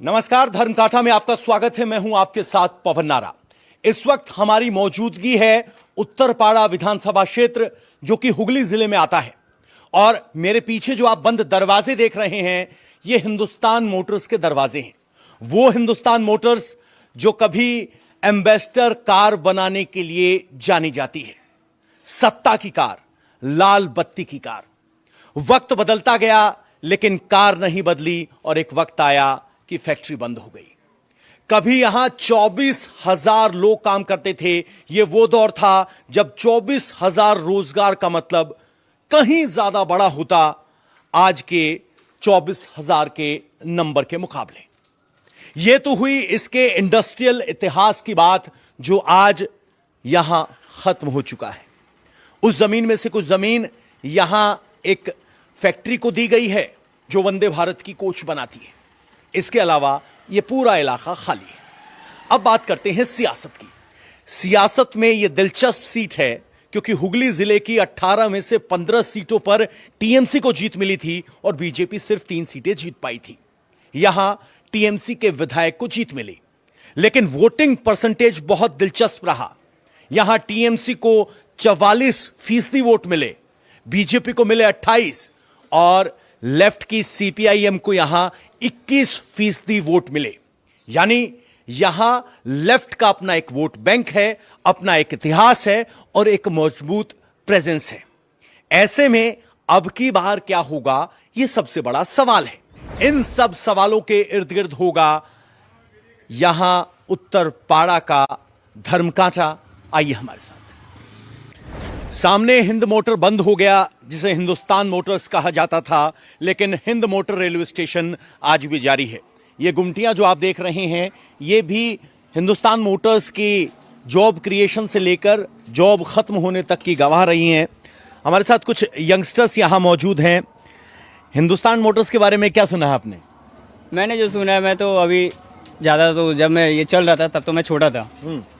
नमस्कार, धर्मकाठा में आपका स्वागत है। मैं हूं आपके साथ पवन नारा। इस वक्त हमारी मौजूदगी है उत्तरपाड़ा विधानसभा क्षेत्र, जो कि हुगली जिले में आता है। और मेरे पीछे जो आप बंद दरवाजे देख रहे हैं, ये हिंदुस्तान मोटर्स के दरवाजे हैं। वो हिंदुस्तान मोटर्स जो कभी एम्बेसडर कार बनाने के लिए जानी जाती है। सत्ता की कार, लाल बत्ती की कार। वक्त बदलता गया, लेकिन कार नहीं बदली और एक वक्त आया कि फैक्ट्री बंद हो गई। कभी यहां 24,000 लोग काम करते थे। यह वो दौर था जब 24,000 रोजगार का मतलब कहीं ज्यादा बड़ा होता आज के 24,000 के नंबर के मुकाबले। यह तो हुई इसके इंडस्ट्रियल इतिहास की बात, जो आज यहां खत्म हो चुका है। उस जमीन में से कुछ जमीन यहां एक फैक्ट्री को दी गई है, जो वंदे भारत की कोच बनाती है। इसके अलावा यह पूरा इलाका खाली है। अब बात करते हैं सियासत की। सियासत में यह दिलचस्प सीट है, क्योंकि हुगली जिले की 18 में से 15 सीटों पर टीएमसी को जीत मिली थी और बीजेपी सिर्फ 3 सीटें जीत पाई थी। यहां टीएमसी के विधायक को जीत मिली, लेकिन वोटिंग परसेंटेज बहुत दिलचस्प रहा। यहां टीएमसी को 44% वोट मिले, बीजेपी को मिले 28 और लेफ्ट की सीपीआईएम को यहां 21% वोट मिले। यानी यहां लेफ्ट का अपना एक वोट बैंक है, अपना एक इतिहास है और एक मजबूत प्रेजेंस है। ऐसे में अब की बार क्या होगा, यह सबसे बड़ा सवाल है। इन सब सवालों के इर्द गिर्द होगा यहां उत्तरपाड़ा का धर्मकाठा। आइए हमारे साथ। सामने हिंद मोटर बंद हो गया, जिसे हिंदुस्तान मोटर्स कहा जाता था, लेकिन हिंद मोटर रेलवे स्टेशन आज भी जारी है। ये गुमटियां जो आप देख रहे हैं, ये भी हिंदुस्तान मोटर्स की जॉब क्रिएशन से लेकर जॉब खत्म होने तक की गवाह रही हैं। हमारे साथ कुछ यंगस्टर्स यहां मौजूद हैं। हिंदुस्तान मोटर्स के बारे में क्या सुना है आपने? मैंने जो सुना है, मैं तो अभी ज़्यादा, तो जब मैं ये चल रहा था तब तो मैं छोटा था।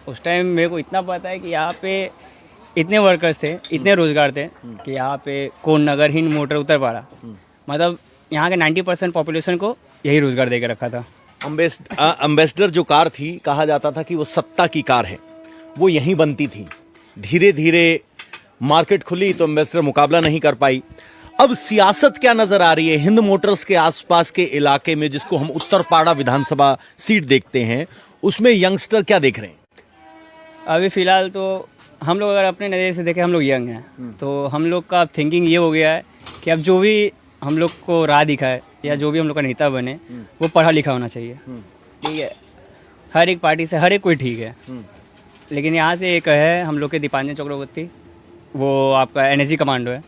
उस टाइम मेरे को इतना पता है कि यहाँ पे इतने वर्कर्स थे, इतने रोजगार थे कि यहाँ पे कोन नगर हिंद मोटर उत्तरपाड़ा, मतलब यहाँ के 90% पॉपुलेशन को यही रोजगार दे के रखा था। एम्बेसडर जो कार थी, कहा जाता था कि वो सत्ता की कार है, वो यहीं बनती थी। धीरे धीरे मार्केट खुली तो एम्बेसडर मुकाबला नहीं कर पाई। अब सियासत क्या नजर आ रही है हिंद मोटर्स के आसपास के इलाके में, जिसको हम उत्तरपाड़ा विधानसभा सीट देखते हैं, उसमें यंगस्टर क्या देख रहे हैं? अभी फिलहाल तो हम लोग अगर अपने नज़रिए से देखें, हम लोग यंग हैं, तो हम लोग का थिंकिंग ये हो गया है कि अब जो भी हम लोग को राह दिखाए या जो भी हम लोग का नेता बने, वो पढ़ा लिखा होना चाहिए। ठीक है, हर एक पार्टी से हर एक कोई ठीक है, लेकिन यहाँ से एक है हम लोग के दीपांजन चक्रवर्ती, वो आपका एनएसजी कमांडो है।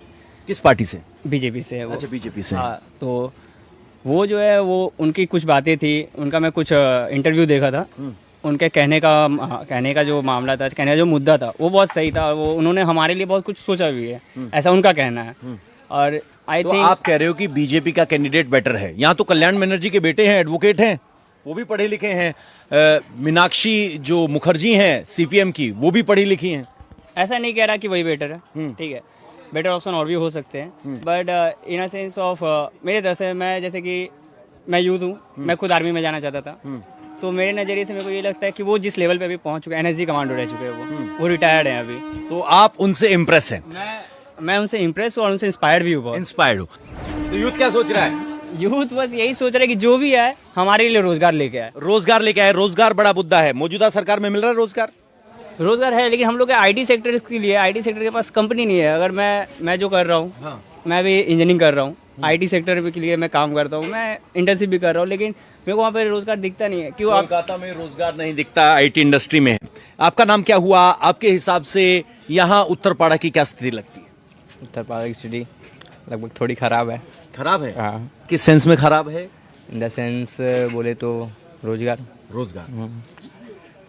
किस पार्टी से? बीजेपी से है वो। अच्छा, बीजेपी से। हाँ, तो वो जो है, वो उनकी कुछ बातें थी, उनका मैं कुछ इंटरव्यू देखा था। उनके कहने का जो मामला था, कहने का जो मुद्दा था, वो बहुत सही था। वो उन्होंने हमारे लिए बहुत कुछ सोचा भी है, ऐसा उनका कहना है। और आई थिंक आप कह रहे हो कि बीजेपी का कैंडिडेट बेटर है। यहाँ तो कल्याण बनर्जी के बेटे हैं, एडवोकेट हैं, वो भी पढ़े लिखे हैं। मीनाक्षी जो मुखर्जी हैं सीपीएम की, वो भी पढ़ी लिखी हैं। ऐसा नहीं कह रहा कि वही बेटर है, ठीक है, बेटर ऑप्शन और भी हो सकते हैं, but in a sense of मेरे तरफ से, मैं जैसे कि मैं यूथ हूँ, मैं खुद आर्मी में जाना चाहता था, तो मेरे नज़रिए से मेरे को ये लगता है कि वो जिस लेवल पे अभी पहुंच चुके हैं, एनएसजी कमांडो रह चुके हैं, वो रिटायर्ड हैं अभी। तो आप उनसे इम्प्रेस हैं? मैं उनसे इम्प्रेस हूँ और उनसे इंस्पायर्ड भी हूँ। इंस्पायर्ड हो। तो यूथ क्या सोच रहा है? यूथ बस यही सोच रहा है कि जो भी आए हमारे लिए रोजगार लेके आए। रोजगार लेके आए। रोजगार बड़ा मुद्दा है। मौजूदा सरकार में मिल रहा है रोजगार? रोजगार है, लेकिन हम लोग के आईटी सेक्टर के लिए, आईटी सेक्टर के पास कंपनी नहीं है। अगर मैं जो कर रहा हूँ, हाँ, मैं भी इंजीनियरिंग कर रहा हूँ, आईटी सेक्टर के लिए मैं काम करता हूँ, मैं इंटर्नशिप भी कर रहा हूँ, लेकिन मेरे को वहाँ पे रोजगार दिखता नहीं है। क्यों? कोलकाता में रोजगार नहीं दिखता आईटी इंडस्ट्री में। आपका नाम क्या हुआ? आपके हिसाब से यहाँ उत्तरपाड़ा की क्या स्थिति लगती है? उत्तरपाड़ा की स्थिति लगभग थोड़ी खराब है। खराब है? हाँ। किस सेंस में खराब है? इन द सेंस बोले तो रोजगार।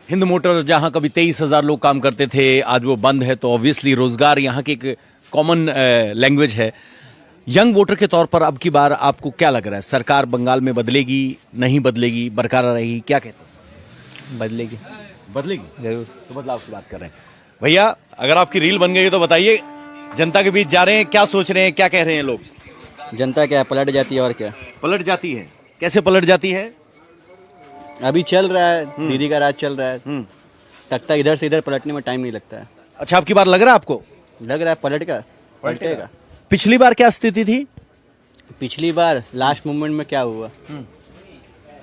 हिंद मोटर जहाँ कभी 23,000 लोग काम करते थे, आज वो बंद है, तो ऑब्वियसली रोजगार यहाँ की एक कॉमन लैंग्वेज है। यंग वोटर के तौर पर अब की बार आपको क्या लग रहा है? सरकार बंगाल में बदलेगी, नहीं बदलेगी, बरकरार रहेगी, क्या कहते हैं? बदलेगी। बदलेगी जरूर। तो बदलाव की बात कर रहे हैं। भैया, अगर आपकी रील बन गई तो बताइए, जनता के बीच जा रहे हैं, क्या सोच रहे हैं, क्या कह रहे हैं लोग? जनता क्या पलट जाती है और क्या पलट जाती है? कैसे पलट जाती है? अभी चल रहा है, दीदी का राज चल रहा है। तख्ता इधर से इधर पलटने में टाइम नहीं लगता है। अच्छा, आपकी बार लग रहा है आपको? लग रहा है पलटेगा। पिछली बार क्या स्थिति थी? पिछली बार लास्ट मोमेंट में क्या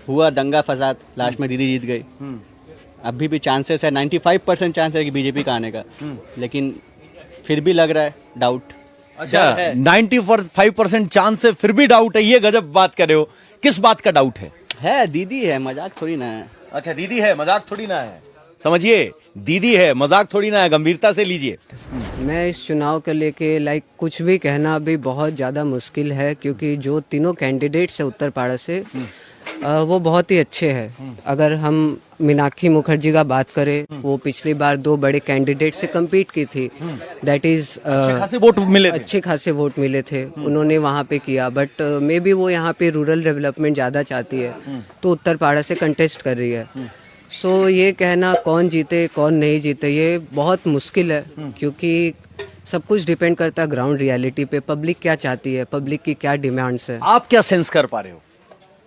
हुआ दंगा फसाद, लास्ट में दीदी जीत गई। अभी भी चांसेस है, 95% चांस है कि बीजेपी का आने का, लेकिन फिर भी लग रहा है डाउट। अच्छा, 95% चांस है, फिर भी डाउट है। ये गजब बात कर रहे हो। किस बात का डाउट है? दीदी है, मजाक थोड़ी ना है। अच्छा, दीदी है, मजाक थोड़ी ना है। समझिए, दीदी है, मजाक थोड़ी ना है, गंभीरता से लीजिए। मैं इस चुनाव को लेके कुछ भी कहना अभी बहुत ज़्यादा मुश्किल है, क्योंकि जो तीनों कैंडिडेट्स है उत्तरपाड़ा से वो बहुत ही अच्छे हैं। अगर हम मीनाक्षी मुखर्जी का बात करें, वो पिछली बार 2 बड़े कैंडिडेट से कम्पीट की थी। दैट इज अच्छे खासे वोट मिले थे। अच्छे खासे वोट मिले थे, उन्होंने वहाँ पे किया। बट मे बी वो यहाँ पे रूरल डेवलपमेंट ज़्यादा चाहती है, तो उत्तरपाड़ा से कंटेस्ट कर रही है। सो ये कहना कौन जीते कौन नहीं जीते ये बहुत मुश्किल है, क्योंकि सब कुछ डिपेंड करता है ग्राउंड रियलिटी पे। पब्लिक क्या चाहती है, पब्लिक की क्या डिमांड्स है। आप क्या सेंस कर पा रहे हो?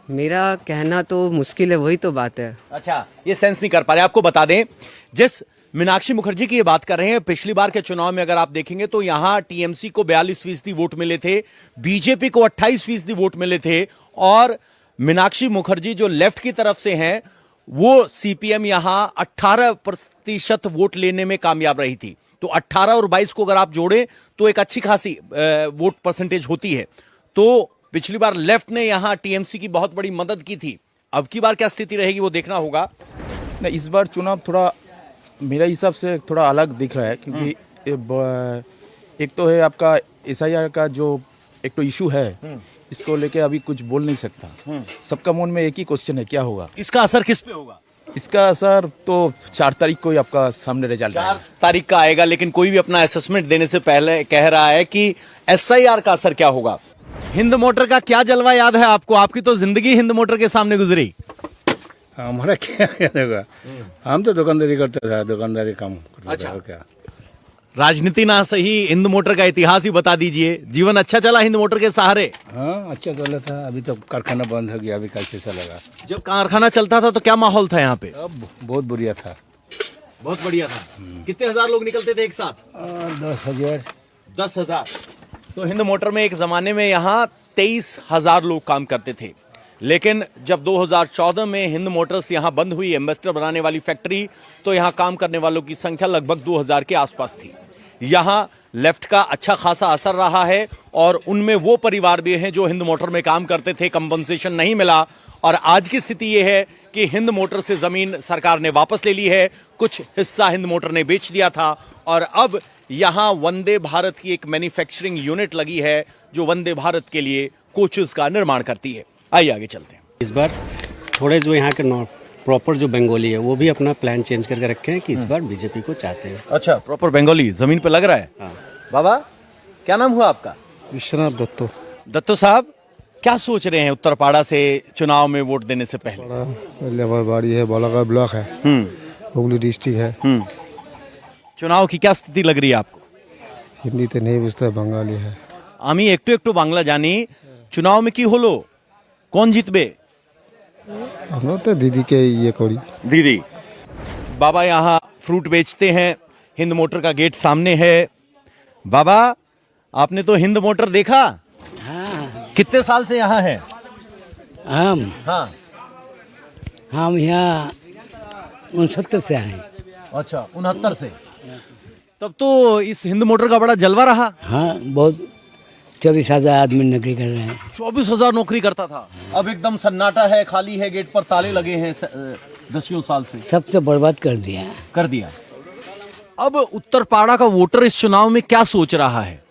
मेरा कहना तो मुश्किल है, वही तो बात है। अच्छा, ये सेंस नहीं कर पा रहे। आपको बता दें, जिस मीनाक्षी मुखर्जी की ये बात कर रहे हैं, पिछली बार के चुनाव में अगर आप देखेंगे तो यहां टीएमसी को 42% वोट मिले थे, बीजेपी को 28% वोट मिले थे, और मीनाक्षी मुखर्जी जो लेफ्ट की तरफ से हैं, वो सीपीएम यहां 18% वोट लेने में कामयाब रही थी। तो 18 और 22 को अगर आप जोड़ें तो एक अच्छी खासी वोट परसेंटेज होती है। तो पिछली बार लेफ्ट ने यहां टीएमसी की बहुत बड़ी मदद की थी। अब की बार क्या स्थिति रहेगी वो देखना होगा। नहीं, इस बार चुनाव थोड़ा मेरा हिसाब से थोड़ा अलग दिख रहा है, क्योंकि एक तो है आपका एसआईआर का जो एक तो इशू है, इसको लेके अभी कुछ बोल नहीं सकता। सबका मन में एक ही क्वेश्चन है, क्या होगा इसका असर किस पे होगा? इसका असर तो 4 तारीख को ही आपका सामने रिजल्ट 4 तारीख का आएगा, लेकिन कोई भी अपना असेसमेंट देने से पहले कह रहा है कि एसआईआर का असर क्या होगा। हिंद मोटर का क्या जलवा याद है आपको? आपकी तो जिंदगी हिंद मोटर के सामने गुजरी। हमारा क्या याद होगा, हम तो दुकानदारी करते थे, दुकानदारी काम करते अच्छा। थे। क्या राजनीति ना सही, हिंद मोटर का इतिहास ही बता दीजिए। जीवन अच्छा चला हिंद मोटर के सहारे? हाँ, अच्छा चला था। अभी तो कारखाना बंद हो गया, अभी कैसे चलेगा। जब कारखाना चलता था तो क्या माहौल था यहाँ पे? अब बहुत बढ़िया था। बहुत बढ़िया था। कितने हजार लोग निकलते थे एक साथ? 10,000। 10,000। तो हिंद मोटर में एक जमाने में यहाँ 23,000 लोग काम करते थे, लेकिन जब 2014 में हिंद मोटर्स यहाँ बंद हुई, एम्बेसडर बनाने वाली फैक्ट्री, तो यहाँ काम करने वालों की संख्या लगभग 2,000 के आसपास थी। यहाँ लेफ्ट का अच्छा खासा असर रहा है, और उनमें वो परिवार भी हैं जो हिंद मोटर में काम करते थे, कंपनसेशन नहीं मिला। और आज की स्थिति ये है कि हिंद मोटर से जमीन सरकार ने वापस ले ली है, कुछ हिस्सा हिंद मोटर ने बेच दिया था, और अब यहाँ वंदे भारत की एक मैन्युफैक्चरिंग यूनिट लगी है जो वंदे भारत के लिए कोचेस का निर्माण करती है। आइए आगे चलते हैं। इस बार थोड़े जो यहाँ के प्रॉपर जो बंगाली है वो भी अपना प्लान चेंज करके रखे हैं कि इस बार बीजेपी को चाहते हैं। अच्छा, प्रॉपर बंगाली जमीन पे लग रहा है। हाँ। बाबा, क्या नाम हुआ आपका? विश्वनाथ दत्तो। दत्तो साहब, क्या सोच रहे हैं उत्तरपाड़ा से चुनाव में वोट देने से पहले? लेबरबाड़ी है, बालाघाट ब्लॉक है, हुगली डिस्ट्रिक्ट है। चुनाव की क्या स्थिति लग रही है आपको? हिंदी तो नहीं बुझता, बंगाली है। আমি একটু একটু বাংলা জানি। চুনাव में কি হলো? कौन জিতবে? हम तो दीदी के ये करी। दीदी। बाबा यहाँ फ्रूट बेचते हैं, हिंद मोटर का गेट सामने है। बाबा, आपने तो हिंद मोटर देखा? हाँ। कितने साल से यहाँ है? हम यहाँ 69 से आए। अच्छा, 69 से। तब तो इस हिंद मोटर का बड़ा जलवा रहा। हाँ, बहुत 24,000 आदमी नौकरी कर रहे हैं। 24,000 नौकरी करता था, अब एकदम सन्नाटा है, खाली है, गेट पर ताले लगे हैं 10 साल से। सब तो बर्बाद कर दिया। कर दिया। अब उत्तरपाड़ा का वोटर इस चुनाव में क्या सोच रहा है?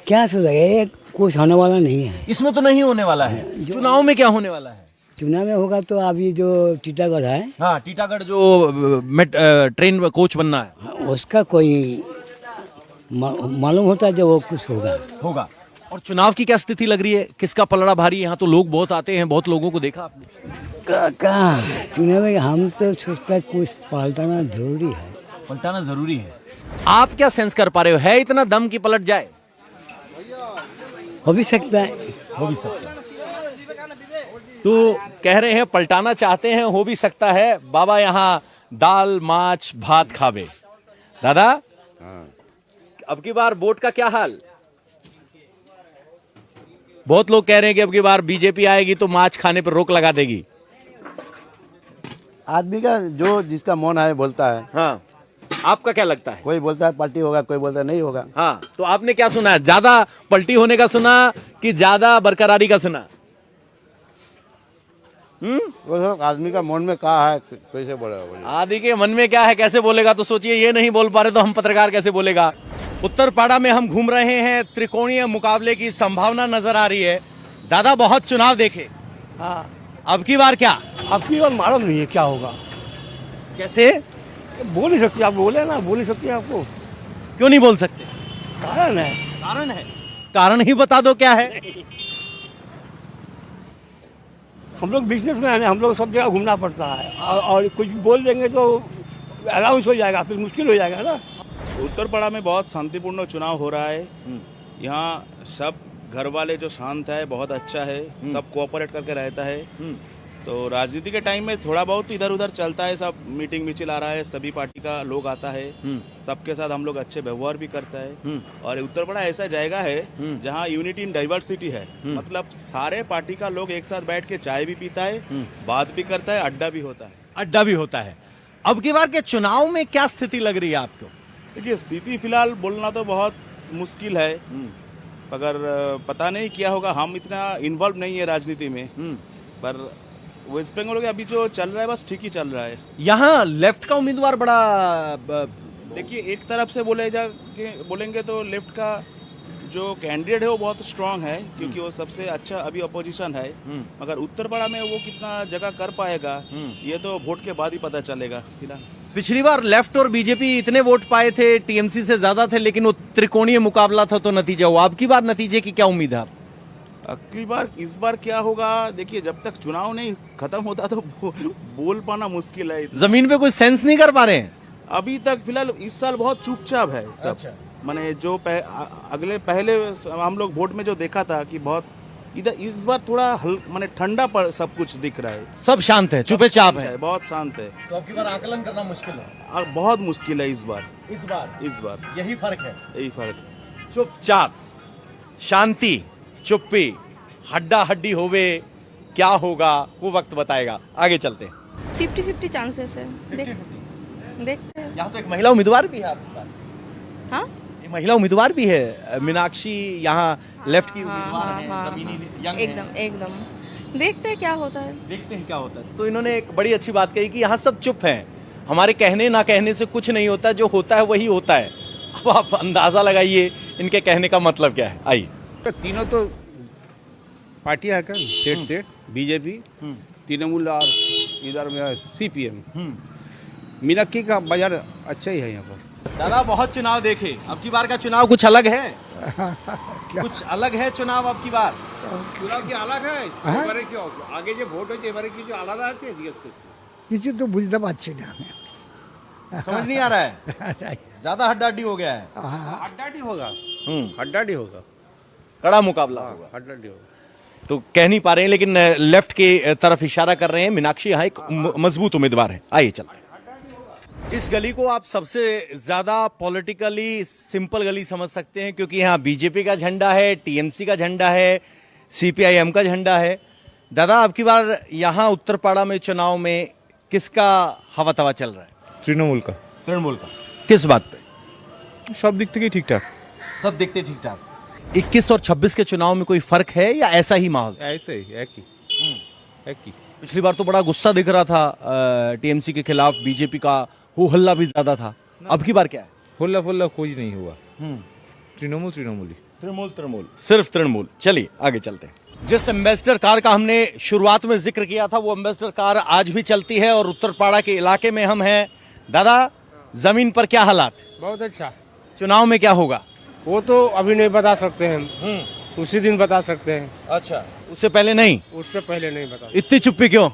क्या सोचा, ये कुछ होने वाला नहीं है। इसमें तो नहीं होने वाला है। चुनाव में क्या होने वाला है? चुनाव में होगा तो अभी जो टीटागढ़ है, हाँ, टीटागढ़ जो ट्रेन कोच बनना है, उसका कोई मालूम होता है जो वो कुछ होगा। और चुनाव की क्या स्थिति लग रही है? किसका पलड़ा भारी है? यहाँ तो लोग बहुत आते हैं, बहुत लोगों को देखा आपने? कहाँ चुनाव में हम तो सोचता है कुछ पलटाना जरूरी है। पलटाना जरूरी है। आप क्या सेंस कर पा रहे हो? है इतना दम की पलट जाए? हो भी सकता है। हो भी सकता है। तो कह रहे हैं पलटाना चाहते हैं, हो भी सकता है। बाबा यहाँ दाल माछ भात खावे। दादा अब की बार वोट का क्या हाल? बहुत लोग कह रहे हैं कि अब की बार बीजेपी आएगी तो माछ खाने पर रोक लगा देगी। आदमी का जो जिसका मन है बोलता है। हाँ, आपका क्या लगता है? कोई बोलता है पलटी होगा, कोई बोलता है नहीं होगा। हाँ, तो आपने क्या सुना है? ज्यादा पलटी होने का सुना कि ज्यादा बरकरारी का सुना? वो सब आदमी का मन में क्या है कैसे बोलेगा? आदि के मन में क्या है कैसे बोलेगा? तो सोचिए ये नहीं बोल पा रहे तो हम पत्रकार कैसे बोलेगा? उत्तरपाड़ा में हम घूम रहे हैं, त्रिकोणीय मुकाबले की संभावना नजर आ रही है। दादा बहुत चुनाव देखे, हाँ, अब की बार क्या? अब की बार मालूम नहीं है क्या होगा। कैसे? बोल नहीं सकते, आप बोले ना, बोल नहीं सकते आपको। क्यों नहीं बोल सकते? कारण है। कारण है, कारण ही बता दो क्या है। हम लोग बिजनेसमैन हैं, हम लोग सब जगह घूमना पड़ता है और कुछ बोल देंगे तो अलाउंस हो जाएगा, फिर मुश्किल हो जाएगा ना। उत्तरपाड़ा में बहुत शांतिपूर्ण चुनाव हो रहा है। यहाँ सब घर वाले जो शांत है, बहुत अच्छा है, सब कोऑपरेट करके रहता है। तो राजनीति के टाइम में थोड़ा बहुत इधर उधर चलता है, सब मीटिंग भी चला रहा है, सभी पार्टी का लोग आता है, सबके साथ हम लोग अच्छे व्यवहार भी करता है। और उत्तरपाड़ा ऐसा जगह है जहाँ यूनिटी इन डाइवर्सिटी है, मतलब सारे पार्टी का लोग एक साथ बैठ के चाय भी पीता है, बात भी करता है, अड्डा भी होता है। अड्डा भी होता है। अब की बार के चुनाव में क्या स्थिति लग रही है आपको? देखिए स्थिति फिलहाल बोलना तो बहुत मुश्किल है, अगर पता नहीं क्या होगा, हम इतना इन्वॉल्व नहीं है राजनीति में, पर वेस्ट बंगाल के अभी जो चल रहा है बस ठीक ही चल रहा है। यहाँ लेफ्ट का उम्मीदवार बड़ा देखिए एक तरफ से बोलेंगे तो लेफ्ट का जो कैंडिडेट है वो बहुत स्ट्रांग है, क्योंकि वो सबसे अच्छा अभी अपोजिशन है, मगर उत्तरपाड़ा में वो कितना जगह कर पाएगा ये तो वोट के बाद ही पता चलेगा। फिलहाल पिछली बार लेफ्ट और बीजेपी इतने वोट पाए थे, टीएमसी से ज्यादा थे, लेकिन वो त्रिकोणीय मुकाबला था तो नतीजा हुआ। अब की बार नतीजे की क्या उम्मीद है? अगली बार इस बार क्या होगा, देखिए जब तक चुनाव नहीं खत्म होता तो बोल पाना मुश्किल है। जमीन पे कोई सेंस नहीं कर पा रहे हैं अभी तक। फिलहाल इस साल बहुत चुपचाप है सब। अच्छा। माने जो पहले हम लोग वोट में जो देखा था कि बहुत इधर, इस बार थोड़ा माने ठंडा पर सब कुछ दिख रहा है, सब शांत है, चुपे चाप है, बहुत शांत है। तो अब की बार आकलन करना मुश्किल है और बहुत मुश्किल है इस बार। इस बार यही फर्क है। यही फर्क है। चुपचाप, शांति, चुप्पी, हड्डा हड्डी होवे, क्या होगा वो वक्त बताएगा। आगे चलते हैं। 50-50 चांसेस है, देखते हैं। यहाँ तो एक महिला उम्मीदवार भी है आपके पास। हाँ, एक महिला उम्मीदवार भी है, मीनाक्षी, यहाँ लेफ्ट की उम्मीदवार हाँ, है, हाँ, जमीनी हाँ, यंग एकदम एकदम देखते हैं क्या होता है। देखते हैं क्या होता है। तो इन्होंने एक बड़ी अच्छी बात कही कि यहाँ सब चुप हैं, हमारे कहने ना कहने से कुछ नहीं होता, जो होता है वही होता है। अब आप अंदाजा लगाइए इनके कहने का मतलब क्या है। आइए। तीनों तो पार्टियां है क्या, स्टेट बीजेपी, तृणमूल और इधर में सीपीएम। मीनाक्षी का बाजार अच्छा ही है यहाँ पर। दादा बहुत चुनाव देखे, अब की बार का चुनाव कुछ अलग है? कुछ अलग है चुनाव अब की बार? चुनाव की अलग है, क्यों आगे जो वोट है की जो अलग आती है किसी तो बुझता पाच्छी ना, समझ नहीं आ रहा है, ज्यादा हड्डाडी हो गया है। हड्डाडी होगा, हड्डाडी होगा, कड़ा मुकाबला होगा, हड्डाडी होगा। तो कह नहीं पा रहे हैं, लेकिन लेफ्ट की तरफ इशारा कर रहे हैं। मीनाक्षी यहाँ एक मजबूत उम्मीदवार है। आइए चलते हैं। इस गली को आप सबसे ज्यादा पॉलिटिकली सिंपल गली समझ सकते हैं, क्योंकि यहाँ बीजेपी का झंडा है, टीएमसी का झंडा है, सीपीआईएम का झंडा है। दादा अब की बार यहाँ उत्तरपाड़ा में चुनाव में किसका हवा तवा चल रहा है? तृणमूल का। तृणमूल का। किस बात पे? सब दिख ठीक ठाक, सब दिखते ठीक ठाक। 21 और 26 के चुनाव में कोई फर्क है या ऐसा ही माहौल? ऐसे ही एक ही। पिछली बार तो बड़ा गुस्सा दिख रहा था टीएमसी के खिलाफ, बीजेपी का हो हल्ला भी ज्यादा था। अब की बार क्या है? फुल्ला फुल्ला कुछ नहीं हुआ, तृणमूल, सिर्फ तृणमूल। चलिए आगे चलते हैं। जिस एम्बेसडर कार का हमने शुरुआत में जिक्र किया था, वो एम्बेसडर कार आज भी चलती है और उत्तरपाड़ा के इलाके में हम हैं। दादा जमीन पर क्या हालात? बहुत अच्छा। चुनाव में क्या होगा वो तो अभी नहीं बता सकते हैं, उसी दिन बता सकते हैं। अच्छा, उससे पहले नहीं? उससे पहले नहीं बता। इतनी चुप्पी क्यों?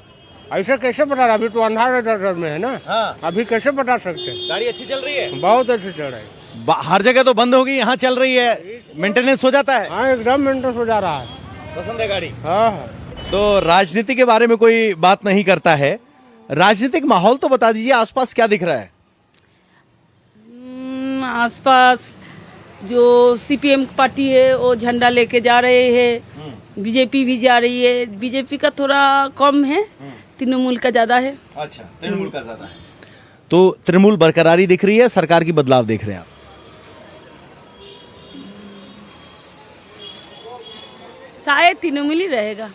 ऐसा कैसे बता रहा, अभी तो अंधार में है ना। हाँ। अभी कैसे बता सकते हैं? गाड़ी अच्छी चल रही है? बहुत अच्छी चल रही है। हर जगह तो बंद होगी, यहाँ चल रही है, मेंटेनेंस हो जाता है? हाँ एकदम मेंटेनेंस हो जा रहा है। पसंद है गाड़ी? हाँ। तो तो राजनीति के बारे में कोई बात नहीं करता है, राजनीतिक माहौल तो बता दीजिए, आसपास क्या दिख रहा है? आसपास जो सीपीएम पार्टी है वो झंडा लेके जा रहे हैं, बीजेपी भी जा रही है। बीजेपी का थोड़ा कम है, तृणमूल का ज्यादा है। अच्छा, तृणमूल का ज्यादा है। तो तृणमूल बरकरारी दिख रही है, सरकार की बदलाव देख रहे हैं आप? शायद तृणमूल ही रहेगा।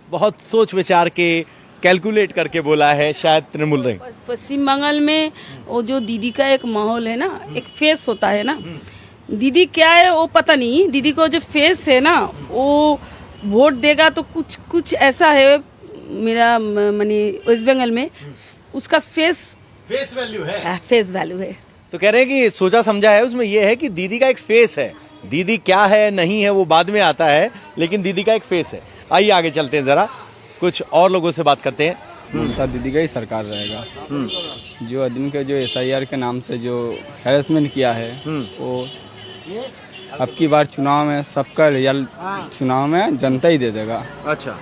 बहुत सोच विचार के कैलकुलेट करके बोला है, शायद तृणमूल रहे। पश्चिम बंगाल में वो जो दीदी का एक माहौल है ना, एक फेस होता है ना, दीदी क्या है वो पता नहीं, दीदी को जो फेस है ना वो वोट देगा तो कुछ कुछ ऐसा है। मेरा माने वेस्ट बंगाल में उसका फेस वैल्यू है, फेस वैल्यू है। तो कह रहे हैं कि सोचा समझा है उसमें, ये है कि दीदी का एक फेस है। दीदी क्या है नहीं है वो बाद में आता है, लेकिन दीदी का एक फेस है। आइए आगे चलते हैं, जरा कुछ और लोगों से बात करते हैं। ममता दीदी का ही सरकार रहेगा। जो दिन के जो SIR के नाम से जो हैरेसमेंट किया है वो अब की बार चुनाव में सबका रिजल्ट चुनाव में जनता ही दे देगा। अच्छा,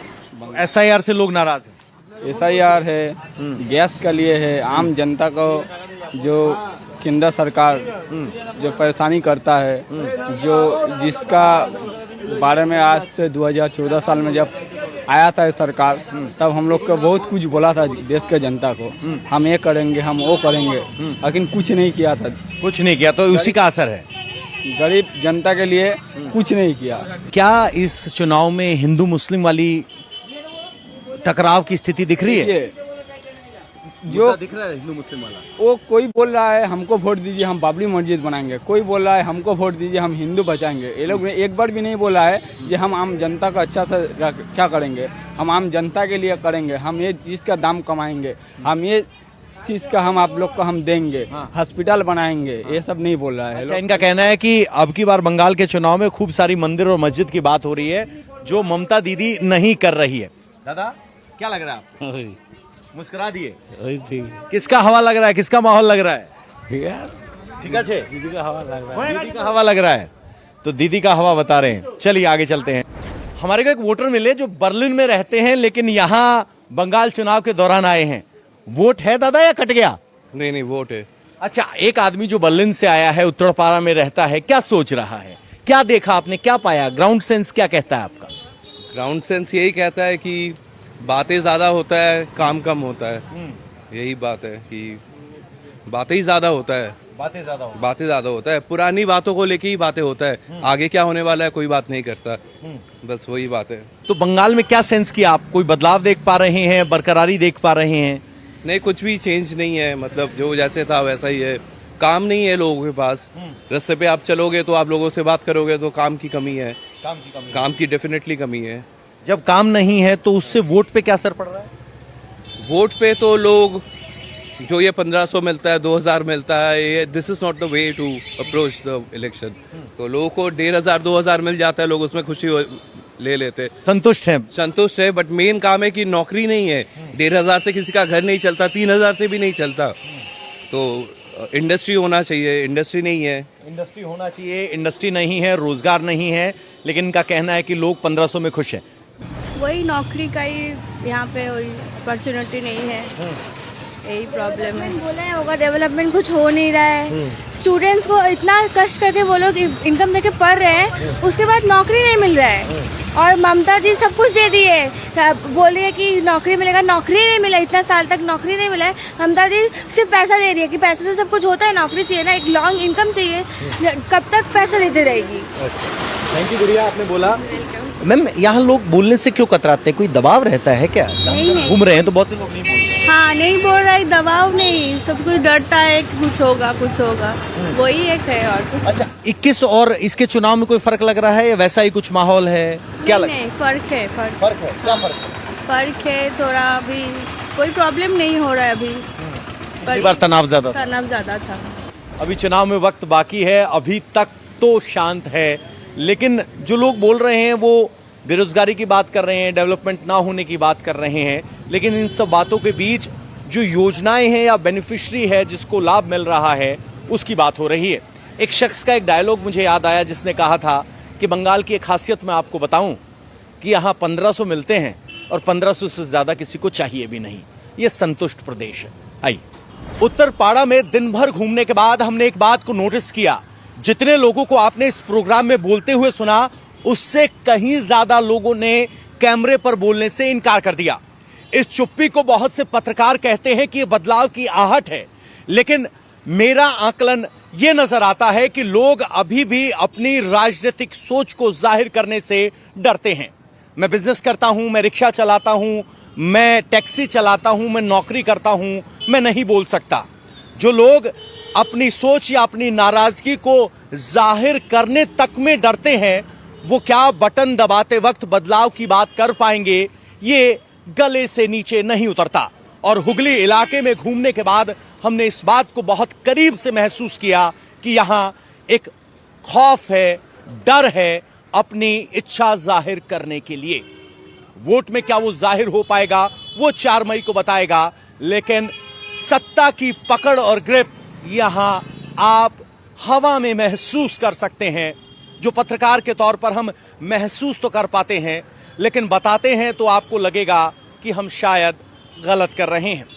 SIR से लोग नाराज हैं? SIR है, गैस के लिए है, आम जनता को जो केंद्र सरकार जो परेशानी करता है, जो जिसका बारे में आज से 2014 साल में जब आया था सरकार, तब हम लोग को बहुत कुछ बोला था देश के जनता को, हम ये करेंगे, हम वो करेंगे, लेकिन कुछ नहीं किया था। कुछ नहीं किया, तो उसी का असर है। गरीब जनता के लिए कुछ नहीं किया। क्या इस चुनाव में हिंदू मुस्लिम वाली टकराव की स्थिति दिख रही है? जो दिख रहा है हिंदू मुस्लिम वाला, वो कोई बोल रहा है हमको वोट दीजिए हम बाबरी मस्जिद बनाएंगे, कोई बोल रहा है हमको वोट दीजिए हम हिंदू बचाएंगे। ये लोग ने एक बार भी नहीं बोला है कि हम आम जनता का अच्छा से रक्षा करेंगे, हम आम जनता के लिए करेंगे, हम ये चीज़ का दाम कमाएंगे, हम ये चीज़ का हम आप लोग को हम देंगे, हॉस्पिटल बनाएंगे, ये सब नहीं बोल रहा है। अच्छा, इनका कहना है कि अब की बार बंगाल के चुनाव में खूब सारी मंदिर और मस्जिद की बात हो रही है, जो ममता दीदी नहीं कर रही है। दादा क्या लग रहा है आपको? मुस्कुरा दिए। किसका हवा लग रहा है, किसका माहौल लग रहा है? ठीक है, दीदी का हवा लग रहा है। दीदी का हवा लग रहा है, तो दीदी का हवा बता रहे हैं। चलिए आगे चलते हैं। हमारे को एक वोटर मिले जो बर्लिन में रहते हैं, लेकिन यहाँ बंगाल चुनाव के दौरान आए हैं। वोट है दादा या कट गया? नहीं, वोट है। अच्छा, एक आदमी जो बर्लिन से आया है, उत्तरपाड़ा में रहता है, क्या सोच रहा है, क्या देखा आपने, क्या पाया, ग्राउंड सेंस क्या कहता है आपका? ग्राउंड सेंस यही कहता है कि बातें ज्यादा होता है, काम कम होता है। यही बात है कि बातें ही ज्यादा होता है, बातें ज्यादा होता है। पुरानी बातों को लेके ही बातें होता है, आगे क्या होने वाला है कोई बात नहीं करता, बस वही बात है। तो बंगाल में क्या सेंस किया आप? कोई बदलाव देख पा रहे हैं, बरकरारी देख पा रहे हैं? नहीं, कुछ भी चेंज नहीं है, मतलब जो जैसे था वैसा ही है। काम नहीं है लोगों के पास, रास्ते पे आप चलोगे तो आप लोगों से बात करोगे तो काम की कमी है, काम की डेफिनेटली कमी है। जब काम नहीं है तो उससे वोट पे क्या असर पड़ रहा है? वोट पे तो लोग जो ये 1500 मिलता है, 2000 मिलता है, ये this is not the way to approach the election. तो लोगों को 1500 2000 मिल जाता है, लोग उसमें खुशी ले लेते, संतुष्ट है। बट मेन काम है कि नौकरी नहीं है। 1500 से किसी का घर नहीं चलता, 3000 से भी नहीं चलता। तो इंडस्ट्री होना चाहिए, इंडस्ट्री नहीं है। इंडस्ट्री होना चाहिए, इंडस्ट्री नहीं है, रोजगार नहीं है, लेकिन इनका कहना है कि लोग 1500 में खुश हैं। वही नौकरी का ही यहाँ पे वही अपॉर्चुनिटी नहीं है, यही प्रॉब्लम है। बोला है होगा डेवलपमेंट, कुछ हो नहीं रहा है। स्टूडेंट्स को इतना कष्ट करके वो लोग इनकम देके पढ़ रहे हैं, उसके बाद नौकरी नहीं मिल रहा है। और ममता जी सब कुछ दे दी है, बोल रही है कि नौकरी मिलेगा, नौकरी नहीं मिला, इतना साल तक नौकरी नहीं मिला है। ममता जी सिर्फ पैसा दे रही है कि पैसे से सब कुछ होता है, नौकरी चाहिए ना, एक लॉन्ग इनकम चाहिए। कब तक पैसा देते रहेगी? थैंक यू गुड़िया, आपने बोला। मैम, यहाँ लोग बोलने से क्यों कतराते हैं? कोई दबाव रहता है क्या? नहीं। घूम रहे हैं तो बहुत से लोग नहीं बोल रहे। हाँ, नहीं बोल रहा है, दबाव नहीं, सब कुछ डरता है कि कुछ होगा, वही एक है और कुछ। अच्छा, 21 और इसके चुनाव में कोई फर्क लग रहा है या वैसा ही कुछ माहौल है? क्या लग? नहीं, फर्क है। क्या फर्क है? फर्क है थोड़ा, अभी कोई प्रॉब्लम नहीं हो रहा है अभी। पिछली बार तनाव ज्यादा था। अभी चुनाव में वक्त बाकी है, अभी तक तो शांत है, लेकिन जो लोग बोल रहे हैं वो बेरोजगारी की बात कर रहे हैं, डेवलपमेंट ना होने की बात कर रहे हैं। लेकिन इन सब बातों के बीच जो योजनाएं हैं या बेनिफिशियरी है जिसको लाभ मिल रहा है, उसकी बात हो रही है। एक शख्स का एक डायलॉग मुझे याद आया जिसने कहा था कि बंगाल की एक खासियत मैं आपको बताऊं कि यहाँ 1500 मिलते हैं और 1500 से ज्यादा किसी को चाहिए भी नहीं। ये संतुष्ट प्रदेश है। आइए, उत्तरपाड़ा में दिन भर घूमने के बाद हमने एक बात को नोटिस किया, जितने लोगों को आपने इस प्रोग्राम में बोलते हुए सुना, उससे कहीं ज्यादा लोगों ने कैमरे पर बोलने से इनकार कर दिया। इस चुप्पी को बहुत से पत्रकार कहते हैं कि ये बदलाव की आहट है, लेकिन मेरा आकलन ये नजर आता है कि लोग अभी भी अपनी राजनीतिक सोच को जाहिर करने से डरते हैं। मैं बिजनेस करता हूं, मैं रिक्शा चलाता हूं, मैं टैक्सी चलाता हूं, मैं नौकरी करता हूं, मैं नहीं बोल सकता। जो लोग अपनी सोच या अपनी नाराजगी को जाहिर करने तक में डरते हैं, वो क्या बटन दबाते वक्त बदलाव की बात कर पाएंगे, ये गले से नीचे नहीं उतरता। और हुगली इलाके में घूमने के बाद हमने इस बात को बहुत करीब से महसूस किया कि यहां एक खौफ है, डर है अपनी इच्छा जाहिर करने के लिए। वोट में क्या वो जाहिर हो पाएगा, वो 4 मई को बताएगा, लेकिन सत्ता की पकड़ और ग्रिप यहां आप हवा में महसूस कर सकते हैं। जो पत्रकार के तौर पर हम महसूस तो कर पाते हैं, लेकिन बताते हैं तो आपको लगेगा कि हम शायद गलत कर रहे हैं।